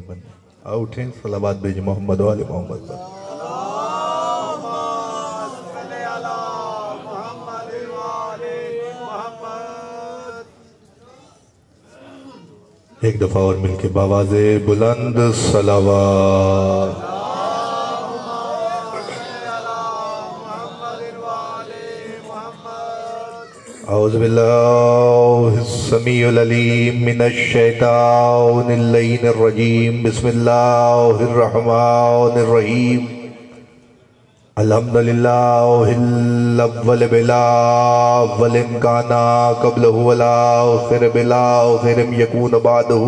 بننے آؤ اٹھیں صلوات بھیجیں محمد و آل محمد پر ایک دفعہ اور مل کے باواز بلند صلوات اعوذ باللہ السمیع العلیم من الشیطان اللعین الرجیم بسم اللہ الرحمن الرحیم الحمدللہ الاول بلا اول کانا قبلہ ولا آخر بلا آخر یکون بعدہ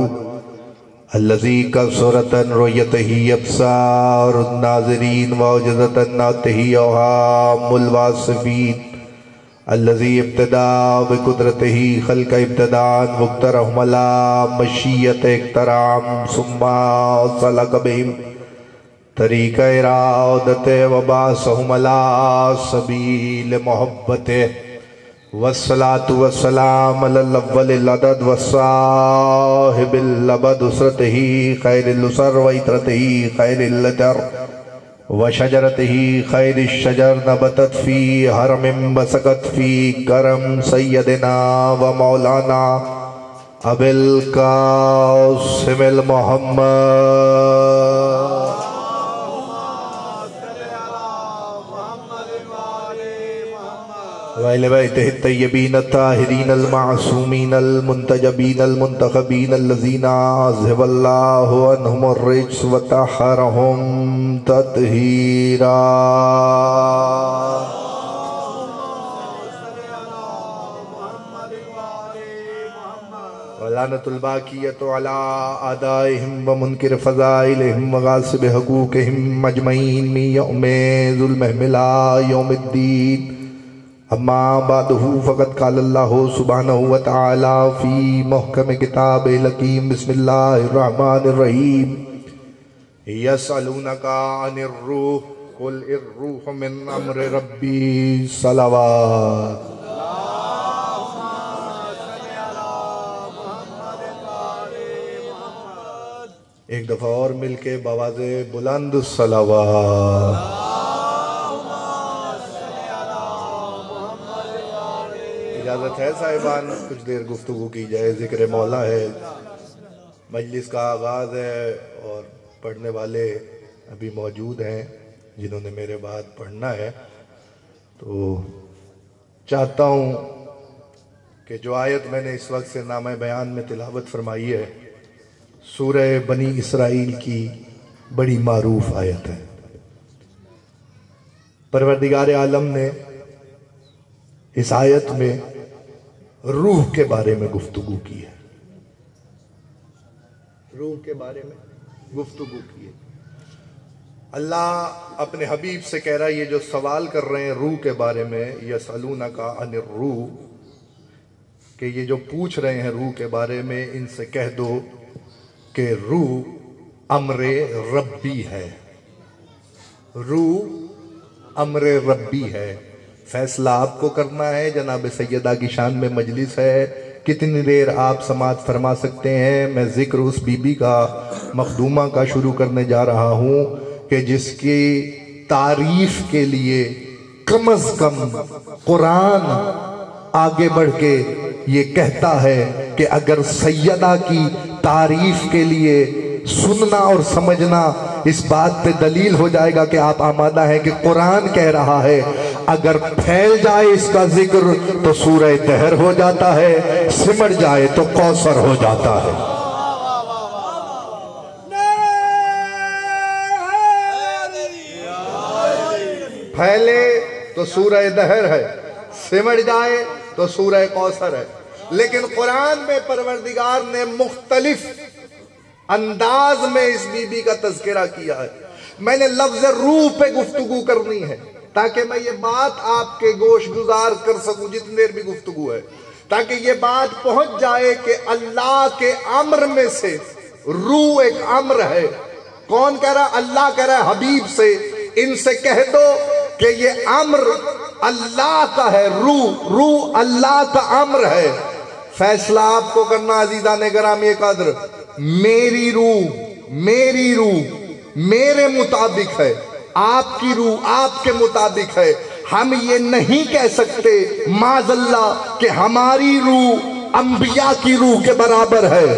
الذی کثرت رؤیتہ ابصار الناظرین وعجزت نعتہ اوہام الواصفین الذي ابتدا بقدرته خلق ابتداء واقترهم على مشيئة اقترام ثم سلك بهم طريق إرادته وبعثهم على سبيل محبته والصلاة والسلام على الأول العدد والصاحب الأبد أسرته خير الأسر وإطرته خير الأجر وشجرته خير الشجر نبتت في حرم بسقت في کرم سيدنا ومولانا أبي القاسم المحمد وإلى بيته الطيبين الطاهرين المعصومين المنتجبين المنتخبين الذين أذهب الله عنهم الرجس وطهرهم تطهيرا ولعنة الباقية على أعدائهم ومنكر فضائلهم وغاصب حقوقهم أجمعين من يوم ظلمهم إلى يوم الدين اما بعدہ فقد قال اللہ سبحانہ وتعالی فی محکم کتاب الحکیم بسم اللہ الرحمن الرحیم یسألونک عن الروح قل الروح من امر ربی صلوات ایک دفعہ اور مل کے بآواز بلند صلوات اجازت ہے صاحبان کچھ دیر گفتگو کی جائے ذکر مولا ہے مجلس کا آغاز ہے اور پڑھنے والے ابھی موجود ہیں جنہوں نے میرے بعد پڑھنا ہے تو چاہتا ہوں کہ جو آیت میں نے اس وقت سے نامہ بیان میں تلاوت فرمائی ہے سورہ بنی اسرائیل کی بڑی معروف آیت ہے پروردگار عالم نے اس آیت میں روح کے بارے میں گفتگو کی ہے روح کے بارے میں گفتگو کی ہے اللہ اپنے حبیب سے کہہ رہا ہے یہ جو سوال کر رہے ہیں روح کے بارے میں یسألونک عن الروح کہ یہ جو پوچھ رہے ہیں روح کے بارے میں ان سے کہہ دو کہ روح امر ربی ہے روح امر ربی ہے فیصلہ آپ کو کرنا ہے جناب سیدہ کی شان میں مجلس ہے کتنی دیر آپ سماعت فرما سکتے ہیں میں ذکر اس بی بی کا مخدومہ کا شروع کرنے جا رہا ہوں کہ جس کی تعریف کے لیے کم از کم قرآن آگے بڑھ کے یہ کہتا ہے کہ اگر سیدہ کی تعریف کے لیے سننا اور سمجھنا اس بات پہ دلیل ہو جائے گا کہ آپ آمادہ ہیں کہ قرآن کہہ رہا ہے اگر پھیل جائے اس کا ذکر تو سورہ دہر ہو جاتا ہے سمٹ جائے تو کوثر ہو جاتا ہے پھیلے تو سورہ دہر ہے سمٹ جائے تو سورہ کوثر ہے لیکن قرآن میں پروردگار نے مختلف انداز میں اس بی بی کا تذکرہ کیا ہے میں نے لفظ روح پہ گفتگو کرنی ہے تاکہ میں یہ بات آپ کے گوش گزار کر سکوں جتنی دیر بھی گفتگو ہے تاکہ یہ بات پہنچ جائے کہ اللہ کے امر میں سے روح ایک امر ہے کون کہہ رہا اللہ کہہ رہا ہے حبیب سے ان سے کہہ دو کہ یہ امر اللہ کا ہے روح اللہ کا امر ہے فیصلہ آپ کو کرنا عزیزان گرامی قدر میری روح میری روح میرے مطابق ہے، آپ کی روح آپ کے مطابق ہے۔ ہم یہ نہیں کہہ سکتے معاذ اللہ کہ ہماری روح انبیاء کی روح کے برابر ہے۔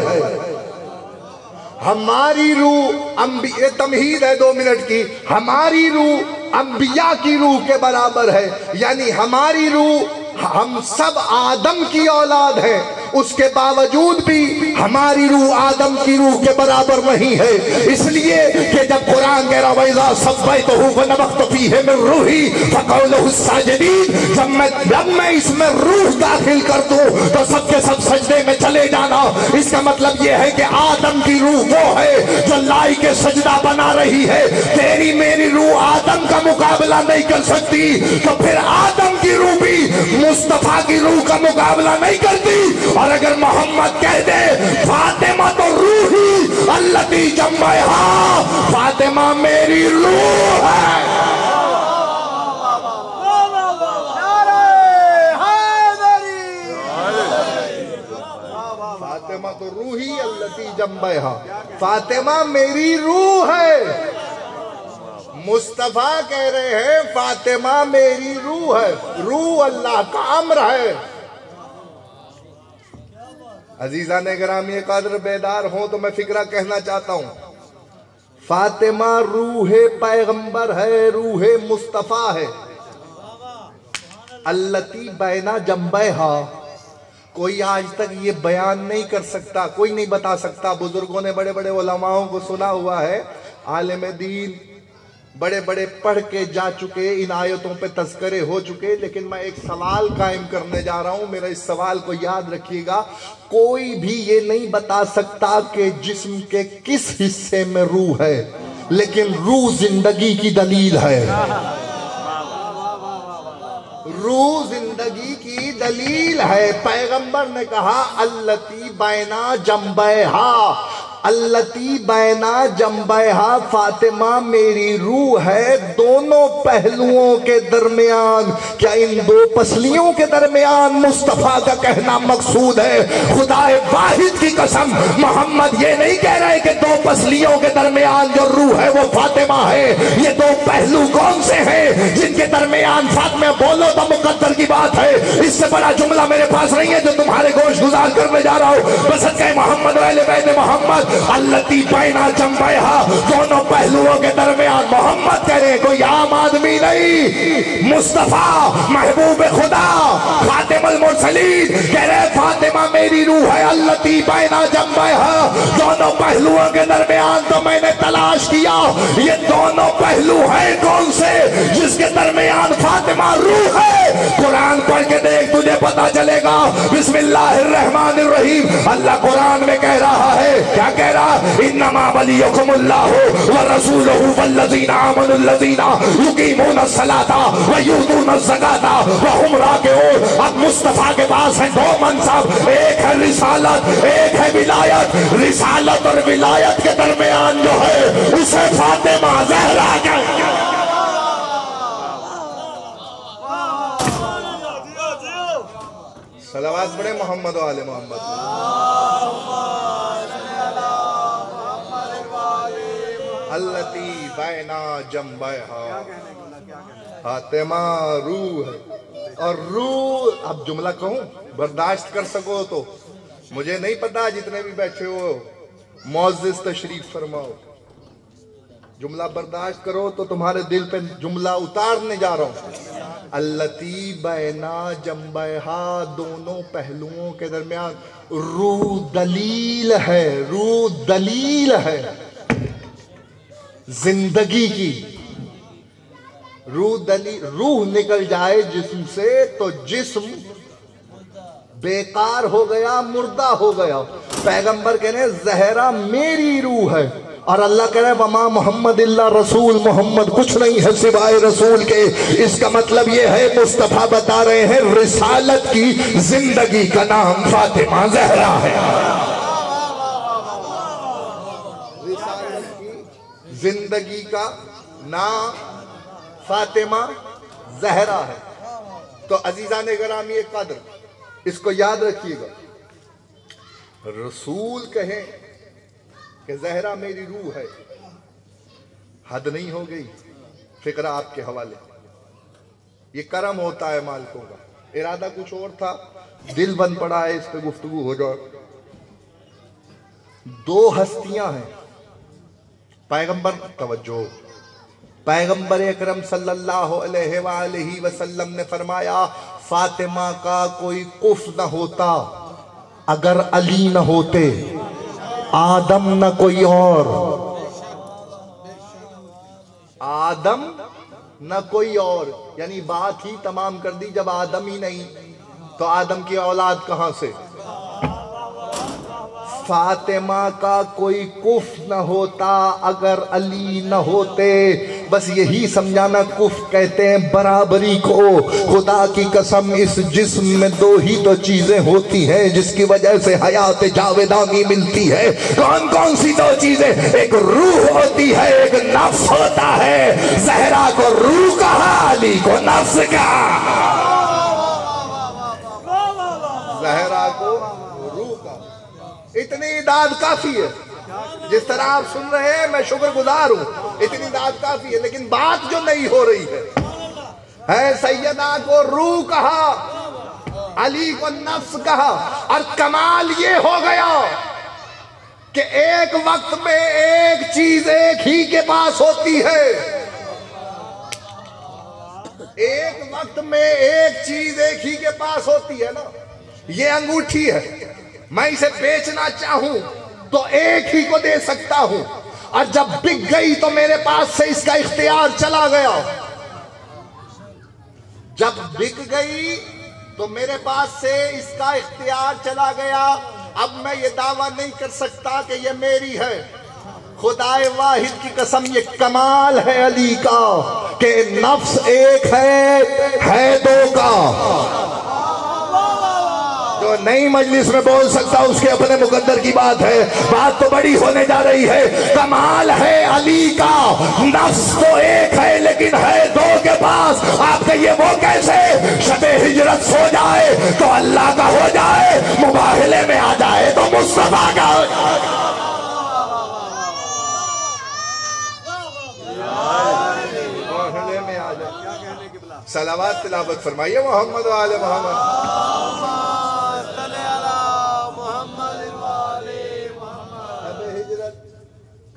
ہماری روح یہ تمہید ہے 2 منٹ کی، ہماری روح انبیاء کی روح کے برابر ہے، یعنی ہماری روح، ہم سب آدم کی اولاد ہیں، اس کے باوجود بھی ہماری روح آدم کی روح کے برابر نہیں ہے، اس لیے کہ جب قرآن کہہ رہا وَإِذَا صَبَّيْتُهُ فَنَفَخْتُ فِيهِ مِن رُوحِي فَقَعُوا لَهُ السَّاجِدِينَ، جب میں اس میں روح داخل کر دوں تو سب کے سب سجدے میں چلے جانا۔ اس کا مطلب یہ ہے کہ آدم کی روح وہ ہے جو لائی کے سجدہ بنا رہی ہے، تیری میری روح آدم کا مقابلہ نہیں کر سکتی، تو پھر آدم کی روح بھی مصطفیٰ کی روح کا مقابلہ نہیں کرتی۔ اور اگر محمد کہہ دے فاطمہ تو روحی التی جمعہا، فاطمہ میری روح ہے، فاطمہ تو روحی التی جمعہا، فاطمہ میری روح ہے۔ مصطفیٰ کہہ رہے ہیں فاطمہ میری روح ہے، روح اللہ کا امر ہے۔ عزیزان گرامی قدر بیدار ہوں تو میں فکرہ کہنا چاہتا ہوں، فاطمہ روح پیغمبر ہے، روح مصطفیٰ ہے، التی بین جنبیہا۔ کوئی آج تک یہ بیان نہیں کر سکتا، کوئی نہیں بتا سکتا۔ بزرگوں نے بڑے بڑے علماؤں کو سنا ہوا ہے، عالم دین بڑے بڑے پڑھ کے جا چکے، ان آیتوں پہ تذکرے ہو چکے، لیکن میں ایک سوال قائم کرنے جا رہا ہوں، میرا اس سوال کو یاد رکھیے گا۔ کوئی بھی یہ نہیں بتا سکتا کہ جسم کے کس حصے میں روح ہے، لیکن روح زندگی کی دلیل ہے، روح زندگی کی دلیل ہے۔ پیغمبر نے کہا التی بینا جنبیہا، التی بینا جنبیہا، فاطمہ میری روح ہے دونوں پہلوؤں کے درمیان۔ کیا ان دو پسلیوں کے درمیان مصطفیٰ کا کہنا مقصود ہے؟ خدا واحد کی قسم، محمد یہ نہیں کہہ رہے کہ دو پسلیوں کے درمیان جو روح ہے وہ فاطمہ ہے۔ یہ دو پہلو کون سے ہیں جن کے درمیان فاطمہ؟ بولو تو مقدر کی بات ہے، اس سے بڑا جملہ میرے پاس نہیں ہے جو تمہارے گوش گزار کرنے جا رہا ہوں۔ بس کہ محمد و اہل بیت محمد التی بینا جنبیہا، دونوں پہلوؤں کے درمیان۔ محمد کہہ رہے ہیں کوئی عام آدمی نہیں، مصطفیٰ محبوب خدا خاتم المرسلین کہہ رہے فاطمہ میری روح ہے التی بینا جنبیہا، دونوں پہلوؤں کے درمیان۔ تو میں نے تلاش کیا یہ دونوں پہلو ہیں کون سے جس کے درمیان فاطمہ روح ہے؟ قرآن پڑھ کے دیکھ تجھے پتا چلے گا۔ بسم اللہ الرحمن الرحیم، اللہ قرآن میں کہہ رہا ہے، کیا کہہ رہا؟ انما ولیکم اللہ ورسولہ والذین آمنوا الذین یقیمون الصلاۃ ویؤتون الزکاۃ وہم راکعون۔ اب مصطفیٰ کے پاس ہیں دو منصب، ایک ہے رسالت، ایک ہے ولایت۔ رسالت اور ولایت کے درمیان جو ہے اسے فاطمہ زہرا کہتے ہیں۔ صلوات پڑھیں محمد و آل محمد۔ التی بینا جنبیہا، فاطمہ روح ہے، اور روح اب جملہ کہوں برداشت کر سکو تو، مجھے نہیں پتا جتنے بھی بیٹھے ہو معزز تشریف فرماؤ، جملہ برداشت کرو تو تمہارے دل پہ جملہ اتارنے جا رہا ہوں۔ التی بینا جنبیہا، دونوں پہلوؤں کے درمیان روح دلیل ہے، روح دلیل ہے زندگی کی۔ روح نکل جائے جسم سے تو جسم بیکار ہو گیا، مردہ ہو گیا۔ پیغمبر کہہ رہے ہیں زہرا میری روح ہے، اور اللہ کہہ رہے ہیں وما محمد اللہ رسول، محمد کچھ نہیں ہے سوائے رسول کے۔ اس کا مطلب یہ ہے مصطفیٰ بتا رہے ہیں رسالت کی زندگی کا نام فاطمہ زہرا ہے، رسالت کی زندگی کا نام فاطمہ زہرا ہے۔ تو عزیزان گرامی قدر اس کو یاد رکھیے گا، رسول کہیں کہ زہرا میری روح ہے. حد نہیں ہو گئی؟ فکر آپ کے حوالے. یہ کرم ہوتا ہے مالکوں کا. ارادہ کچھ اور تھا، دل بن پڑا ہے اس پہ گفتگو ہو جائے. دو ہستیاں ہیں پیغمبر، توجہ، پیغمبر اکرم صلی اللہ علیہ وآلہ وسلم نے فرمایا فاطمہ کا کوئی کف نہ ہوتا اگر علی نہ ہوتے، آدم نہ کوئی اور، آدم نہ کوئی اور. یعنی بات ہی تمام کر دی. جب آدم ہی نہیں تو آدم کی اولاد کہاں سے؟ فاطمہ کا کوئی کف نہ ہوتا اگر علی نہ ہوتے. بس یہی سمجھانا کف کہتے ہیں برابری کو. خدا کی قسم اس جسم میں دو ہی تو چیزیں ہوتی ہیں جس کی وجہ سے حیات جاودانی ملتی ہے. کون کون سی دو چیزیں؟ ایک روح ہوتی ہے، ایک نفس ہوتا ہے. زہرا کو روح کہا، علی کو نفس کہا. زہرا کو روح کہا. اتنی داد کافی ہے. جس طرح آپ سن رہے ہیں میں شکر گزار ہوں، اتنی داد کافی ہے. لیکن بات جو نہیں ہو رہی ہے سیدہ کو روح کہا، علی کو نفس کہا. اور کمال یہ ہو گیا کہ ایک وقت میں ایک چیز ایک ہی کے پاس ہوتی ہے. ایک وقت میں ایک چیز ایک ہی کے پاس ہوتی ہے نا. یہ انگوٹھی ہے، میں اسے بیچنا چاہوں تو ایک ہی کو دے سکتا ہوں، اور جب بک گئی تو میرے پاس سے اس کا اختیار چلا گیا. جب بک گئی تو میرے پاس سے اس کا اختیار چلا گیا. اب میں یہ دعویٰ نہیں کر سکتا کہ یہ میری ہے. خدائے واحد کی قسم یہ کمال ہے علی کا کہ نفس ایک ہے دو کا. جو نئی مجلس میں بول سکتا اس کے اپنے مقدر کی بات ہے. بات تو بڑی ہونے جا رہی ہے. کمال ہے علی کا، نفس تو ایک ہے لیکن ہے دو کے پاس. آپ کہیے وہ کیسے؟ شب ہجرت سو جائے تو اللہ کا ہو جائے، مباہلے میں آ جائے تو مصطفیٰ کا ہو جائے. مباہلے میں آ جائے. صلوات تلاوت فرمائیے محمد و آل محمد.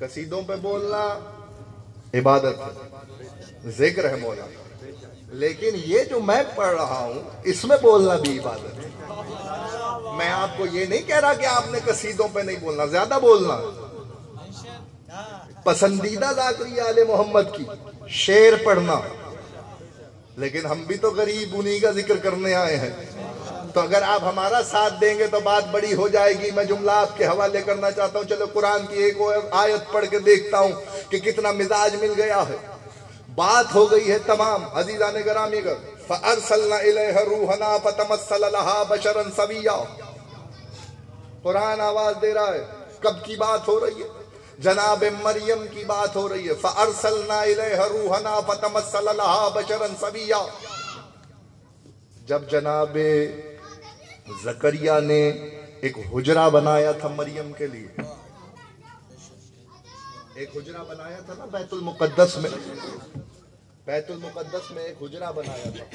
قصیدوں پہ بولنا عبادت ہے، ذکر ہے مولا. لیکن یہ جو میں پڑھ رہا ہوں اس میں بولنا بھی عبادت ہے. میں آپ کو یہ نہیں کہہ رہا کہ آپ نے قصیدوں پہ نہیں بولنا، زیادہ بولنا. پسندیدہ ذاکری آل محمد کی شعر پڑھنا. لیکن ہم بھی تو غریب انہی کا ذکر کرنے آئے ہیں. تو اگر آپ ہمارا ساتھ دیں گے تو بات بڑی ہو جائے گی. میں جملہ آپ کے حوالے کرنا چاہتا ہوں. چلو قرآن کی ایک آیت پڑھ کے دیکھتا ہوں کہ کتنا مزاج مل گیا ہے. بات ہو گئی ہے تمام. عزیزان گرامی گر فَأَرْسَلْنَا إِلَيْهَا رُوحَنَا فَتَمَثَّلَ لَهَا بَشَرًا سَوِيًّا. قرآن آواز دے رہا ہے. کب کی بات ہو رہی ہے؟ جناب مریم کی بات ہو رہی ہے. فَأَرْسَلْنَا إِلَيْهَا رُوحَنَا فَتَمَثَّلَ لَهَا بَشَرًا سَوِيًّا. جب جناب زکریا نے ایک حجرہ بنایا تھا مریم کے لیے، ایک حجرہ بنایا تھا نا بیت المقدس میں. بیت المقدس میں ایک حجرہ بنایا تھا.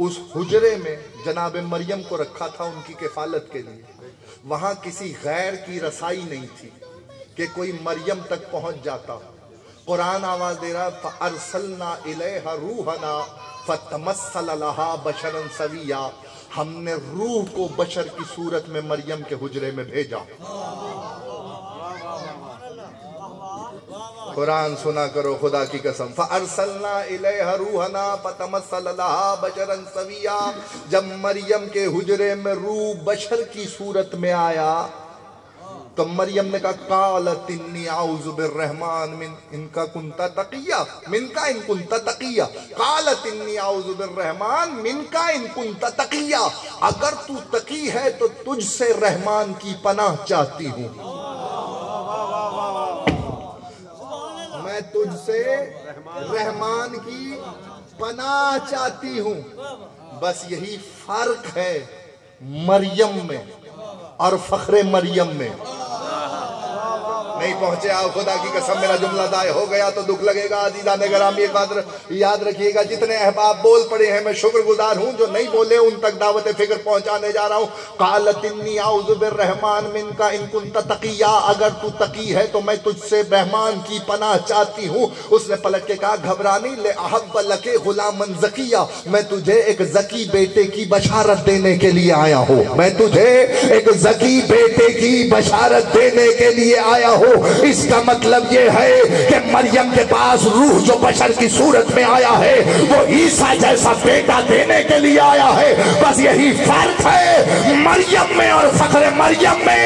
اس حجرے میں جناب مریم کو رکھا تھا ان کی کفالت کے لیے. وہاں کسی غیر کی رسائی نہیں تھی کہ کوئی مریم تک پہنچ جاتا. قرآن آواز دے رہا فَأَرْسَلْنَا إِلَيْهَا رُوحَنَا فَتَمَثَّلَ لَهَا بَشَرًا سَوِيًّا. ہم نے روح کو بشر کی صورت میں مریم کے حجرے میں بھیجا. قرآن سنا کرو خدا کی قسم. فَأَرْسَلْنَا إِلَيْهَا رُوحَنَا فَتَمَثَّلَ لَهَا بَشَرًا سَوِيًّا. جب مریم کے حجرے میں روح بشر کی صورت میں آیا تو مریم نے کہا قالت انی اعوذ بالرحمن من ان کا کنتا تقیہ من کا ان کنتا تقیہ. قالت انی اعوذ بالرحمن من کا ان کنتا تقیہ. اگر تو تقی ہے تو تجھ سے رحمان کی پناہ چاہتی ہوں. میں تجھ سے رحمان کی پناہ چاہتی ہوں. بس یہی فرق ہے مریم میں اور فخر مریم میں. نہیں پہنچے آپ خدا کی قسم میرا جملہ ضائع ہو گیا تو دکھ لگے گا. عزیزان گرامی قدر یاد رکھیے گا جتنے احباب بول پڑے ہیں میں شکر گزار ہوں, جو نہیں بولے ان تک دعوت فکر پہنچانے جا رہا ہوں. قالت انی اعوذ بالرحمن منک ان کنت تقیا, اگر تو تقی ہے تو میں تجھ سے رحمان کی پناہ چاہتی ہوں. اس نے پلٹ کے کہا گھبرا نہیں, لے احب لک غلاما زکیا, میں تجھے ایک زکی بیٹے کی بشارت دینے کے لیے آیا ہوں, میں تجھے ایک زکی بیٹے کی بشارت دینے کے لیے آیا ہوں. اس کا مطلب یہ ہے کہ مریم کے پاس روح جو بشر کی صورت میں آیا ہے وہ عیسیٰ جیسا بیٹا دینے کے لیے آیا ہے. بس یہی فرق ہے مریم میں اور فخر مریم میں.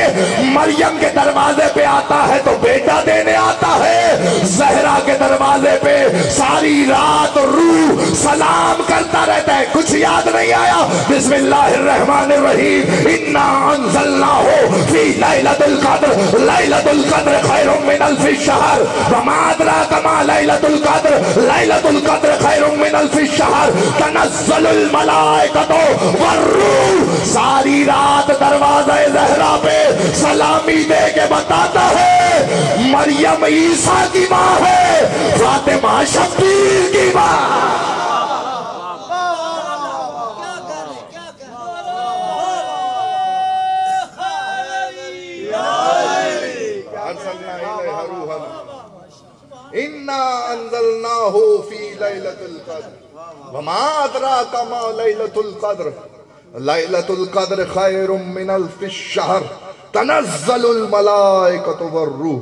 مریم کے دروازے پہ آتا ہے تو بیٹا دینے آتا ہے, زہرا کے دروازے پہ ساری رات روح سلام کرتا رہتا ہے. کچھ یاد نہیں آیا؟ بسم اللہ الرحمن الرحیم, انا انزلناہ فی لیلۃ القدر, لیلۃ القدر خیر من الف الشہر, وما ادراک ما لیلۃ القدر, لیلۃ القدر خیر من الف الشہر, تنزل الملائکۃ والروح. ساری رات دروازہ زہرا پہ سلامی دے کے بتاتا ہے مریم عیسیٰ کی ماں ہے, فاطمہ شبیر کی ماں. انا انزلناہ فی لیلۃ القدر وما ادراک ما لیلۃ القدر, لیلۃ القدر خیر من الف الشہر, تنزل الملائکۃ والروح.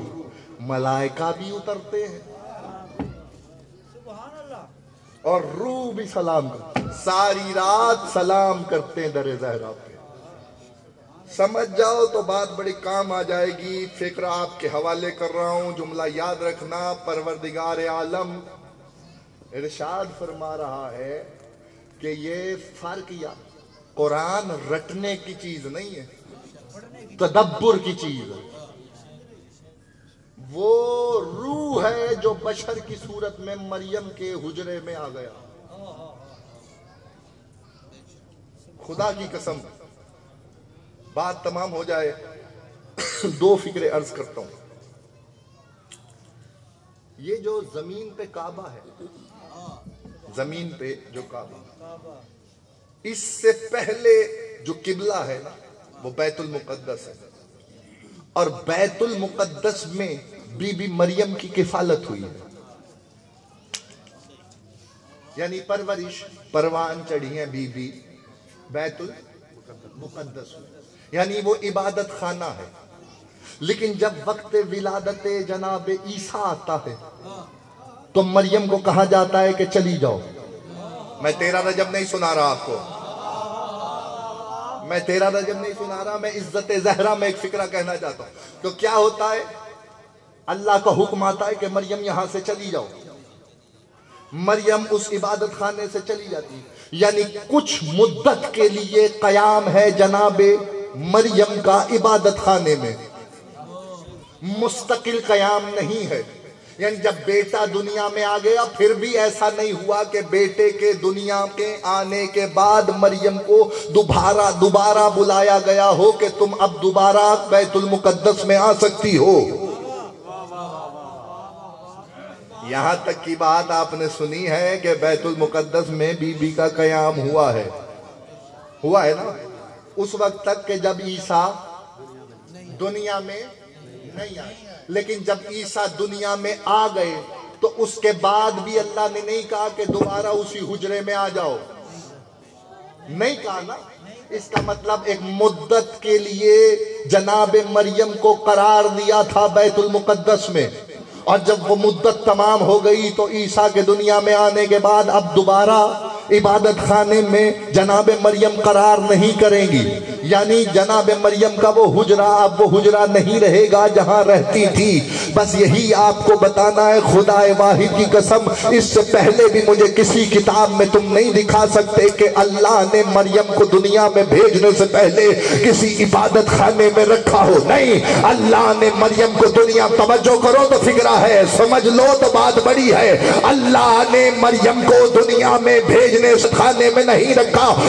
ملائکہ بھی اترتے ہیں اور روح بھی سلام کرتے ہیں. ساری رات سلام کرتے ہیں در زہرا پہ. سمجھ جاؤ تو بات بڑی کام آ جائے گی. فکر آپ کے حوالے کر رہا ہوں, جملہ یاد رکھنا. پروردگار عالم ارشاد فرما رہا ہے کہ یہ فرق یا قرآن رٹنے کی چیز نہیں ہے, تدبر کی چیز ہے. وہ روح ہے جو بشر کی صورت میں مریم کے حجرے میں آ گیا. خدا کی قسم بات تمام ہو جائے دو فکریں عرض کرتا ہوں. یہ جو زمین پہ کعبہ ہے, زمین پہ جو کعبہ, اس سے پہلے جو قبلہ ہے نا وہ بیت المقدس ہے, اور بیت المقدس میں بی بی مریم کی کفالت ہوئی ہے. یعنی پرورش پروان چڑھی ہیں بی بی بیت المقدس میں, یعنی وہ عبادت خانہ ہے. لیکن جب وقت ولادت جناب عیسیٰ آتا ہے تو مریم کو کہا جاتا ہے کہ چلی جاؤ. میں 13 رجب نہیں سنا رہا آپ کو, میں 13 رجب نہیں سنا رہا, میں عزت زہرا میں ایک فکرہ کہنا چاہتا ہوں. تو کیا ہوتا ہے, اللہ کا حکم آتا ہے کہ مریم یہاں سے چلی جاؤ. مریم اس عبادت خانے سے چلی جاتی, یعنی کچھ مدت کے لیے قیام ہے جناب مریم کا عبادت خانے میں, مستقل قیام نہیں ہے. یعنی جب بیٹا دنیا میں آ گیا پھر بھی ایسا نہیں ہوا کہ بیٹے کے دنیا کے آنے کے بعد مریم کو دوبارہ بلایا گیا ہو کہ تم اب دوبارہ بیت المقدس میں آ سکتی ہو. یہاں تک کی بات آپ نے سنی ہے کہ بیت المقدس میں بی بی کا قیام ہوا ہے نا, اس وقت تک کہ جب عیسیٰ دنیا میں نہیں آئے. لیکن جب عیسیٰ دنیا میں آ گئے تو اس کے بعد بھی اللہ نے نہیں کہا کہ دوبارہ اسی حجرے میں آ جاؤ, نہیں کہا نا. اس کا مطلب ایک مدت کے لیے جناب مریم کو قرار دیا تھا بیت المقدس میں, اور جب وہ مدت تمام ہو گئی تو عیسیٰ کے دنیا میں آنے کے بعد اب دوبارہ عبادت خانے میں جناب مریم قرار نہیں کریں گی. یعنی جناب مریم کا وہ حجرہ اب وہ حجرہ نہیں رہے گا جہاں رہتی تھی. بس یہی آپ کو بتانا ہے. خدا واحد کی قسم اس سے پہلے بھی مجھے کسی کتاب میں تم نہیں دکھا سکتے کہ اللہ نے مریم کو دنیا میں بھیجنے سے پہلے کسی عبادت خانے میں رکھا ہو. نہیں, اللہ نے مریم کو دنیا, توجہ کرو تو فکرہ ہے, سمجھ لو تو بات بڑی ہے. اللہ نے مریم کو دنیا میں بھیجنے سے خانے میں نہیں رکھا,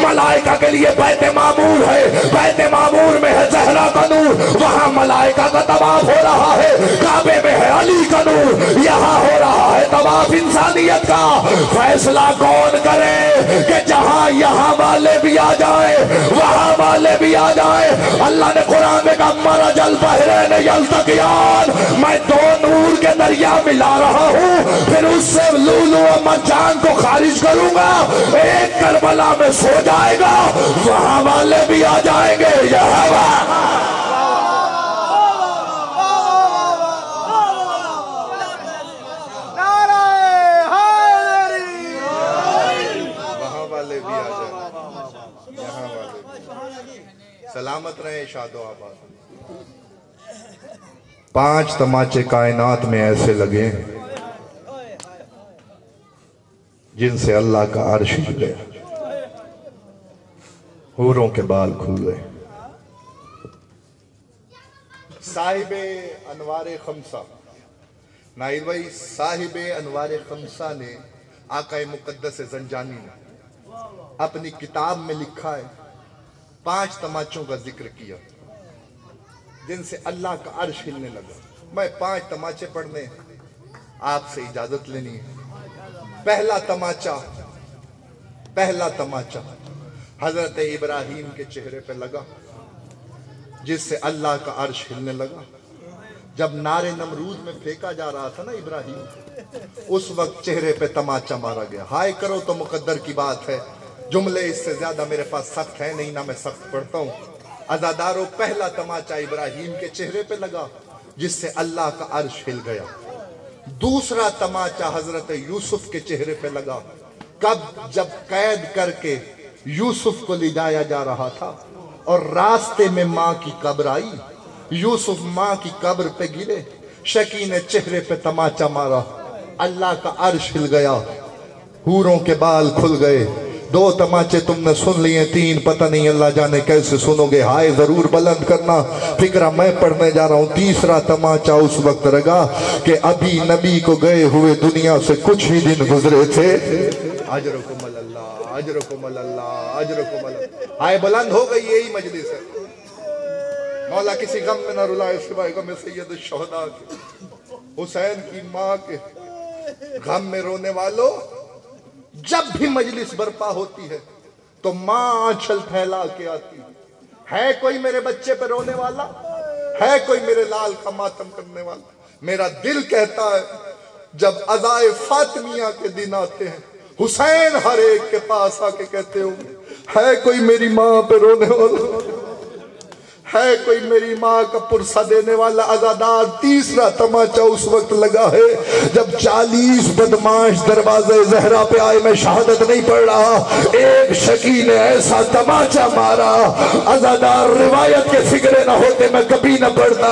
ملائکہ کے لیے بیت معمور ہے, بیت معمور میں ہے زہرا کا نور, وہاں ملائکہ کا طواف ہو رہا ہے. کعبے میں ہے علی کا نور, یہاں ہو رہا ہے طواف انسانیت کا. فیصلہ کون کرے کہ جہاں یہاں والے بھی آ جائیں وہاں والے بھی آ جائیں؟ اللہ نے قرآن میں کہا مرج البحرین یلتقیان, میں دو نور کے دریا ملا رہا ہوں, پھر اس سے لولو و مرجان کو خارج کروں گا. ایک کربلا میں سو جائے گا, وہاں والے بھی آ جائیں گے. سلامت رہے, شاد و آباد. 5 تماچے کائنات میں ایسے لگے جن سے اللہ کا عرش ہل گیا, حوروں کے بال کھل گئے. صاحب انوار خمسہ, نائب بھائی, صاحب انوار خمسہ نے آقا مقدس زنجانی نے اپنی کتاب میں لکھا ہے 5 تماچوں کا ذکر کیا جن سے اللہ کا عرش ہلنے لگا. میں 5 تماچے پڑھنے آپ سے اجازت لینی ہے. پہلا تماچا حضرت ابراہیم کے چہرے پہ لگا جس سے اللہ کا عرش ہلنے لگا. جب نار نمرود میں پھینکا جا رہا تھا نا ابراہیم, اس وقت چہرے پہ تماچا مارا گیا. ہائے کرو تو مقدر کی بات ہے, جملے اس سے زیادہ میرے پاس سخت ہے نہیں, نہ میں سخت پڑھتا ہوں. عزادارو, پہلا تماچا ابراہیم کے چہرے پہ لگا جس سے اللہ کا عرش ہل گیا. دوسرا تماچا حضرت یوسف کے چہرے پہ لگا. کب؟ جب قید کر کے یوسف کو لے جایا جا رہا تھا اور راستے میں ماں کی قبر آئی, یوسف ماں کی قبر پہ گرے, شکی نے چہرے پہ تماچا مارا, اللہ کا عرش ہل گیا, حوروں کے بال کھل گئے. 2 تماچے تم نے سن لیے, 3 پتہ نہیں اللہ جانے کیسے سنو گے. ہائے ضرور بلند کرنا, فکرہ میں پڑھنے جا رہا ہوں. تیسرا تماچا اس وقت لگا کہ ابھی نبی کو گئے ہوئے دنیا سے کچھ ہی دن گزرے تھے. اجرکم اللہ, اجرکم اللہ, اجرکم اللہ. ہائے بلند ہو گئی, یہی مجلس ہے. مولا کسی غم میں نہ رلائے سوائے غم سید الشہداء کے, حسین کی ماں کے غم میں رونے والوں. جب بھی مجلس برپا ہوتی ہے تو ماں آنچل پھیلا کے آتی ہے. کوئی میرے بچے پہ رونے والا ہے, کوئی میرے لال کا ماتم کرنے والا. میرا دل کہتا ہے جب عزائے فاطمیہ کے دن آتے ہیں, حسین ہر ایک کے پاس آ کے کہتے ہوں ہے کوئی میری ماں پہ رونے والا, ہے کوئی میری ماں کا پرسہ دینے والا. عزادار, تیسرا تماچا اس وقت لگا ہے جب 40 بدماش دروازے زہرا پہ آئے. میں شہادت نہیں پڑھ رہا, ایک شکی نے ایسا تماچا مارا. عزادار, روایت کے فکرے نہ ہوتے میں کبھی نہ پڑھتا.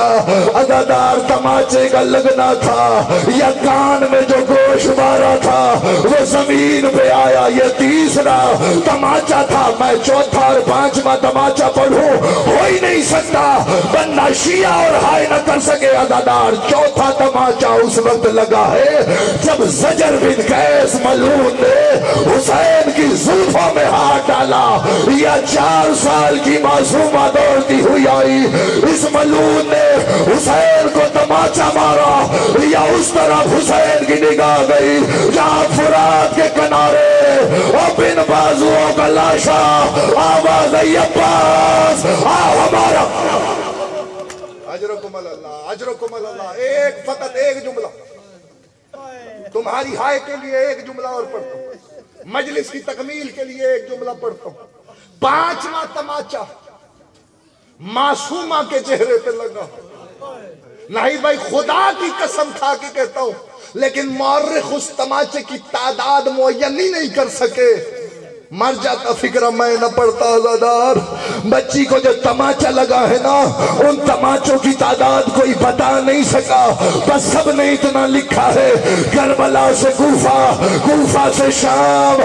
عزادار, تماچے کا لگنا تھا یا کان میں جو گوشت مارا تھا وہ زمین پہ آیا. یہ تیسرا تماچا تھا. میں چوتھا اور 5واں تماچا پڑھوں ہو ہی نہیں سکتا, بندہ شیعہ اور ہائے نہ کر سکے. عزادار, چوتھا تماچا اس وقت لگا ہے جب زجر بن قیس ملعون نے حسین کی زلفوں میں ہاتھ ڈالا. یا 4 سال کی معصومہ دوڑتی ہوئی آئی, اس ملعون نے حسین کو تماچا مارا. یا اس طرف حسین کی نگاہ گئی جہاں فرات کے کنارے اور بن بازوؤں کا لاشا, آواز ای عباس آؤ ہمارا. اجرکم اللہ, اجرکم اللہ. ایک فقط ایک جملہ تمہاری ہائے کے لیے, ایک جملہ اور پڑھتا ہوں, مجلس کی تکمیل کے لیے ایک جملہ پڑھتا ہوں. 5واں تماچا معصومہ کے چہرے پہ لگا. نہیں بھائی, خدا کی قسم کھا کے کہتا ہوں, لیکن مورخ اس تماچے کی تعداد معین ہی نہیں کر سکے. مر جاتا فکرہ میں نہ پڑھتا. عزادار, بچی کو جو تماچا لگا ہے نا, ان تماچوں کی تعداد کوئی بتا نہیں سکا. بس سب نے اتنا لکھا ہے کربلا سے کوفہ, کوفہ سے شام,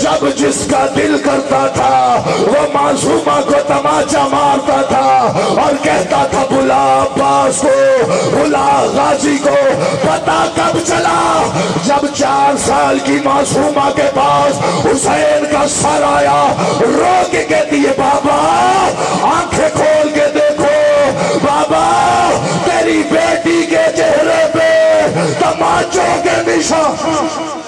جب جس کا دل کرتا تھا وہ معصومہ کو تماچا مارتا تھا اور کہتا تھا بلا عباس کو, بلا غازی کو. پتا کب چلا؟ جب 4 سال کی معصومہ کے پاس حسین کا سر آیا، رو کے کہتی ہے بابا آنکھیں کھول کے دیکھو، بابا تیری بیٹی کے چہرے پہ تماچوں کے نشان۔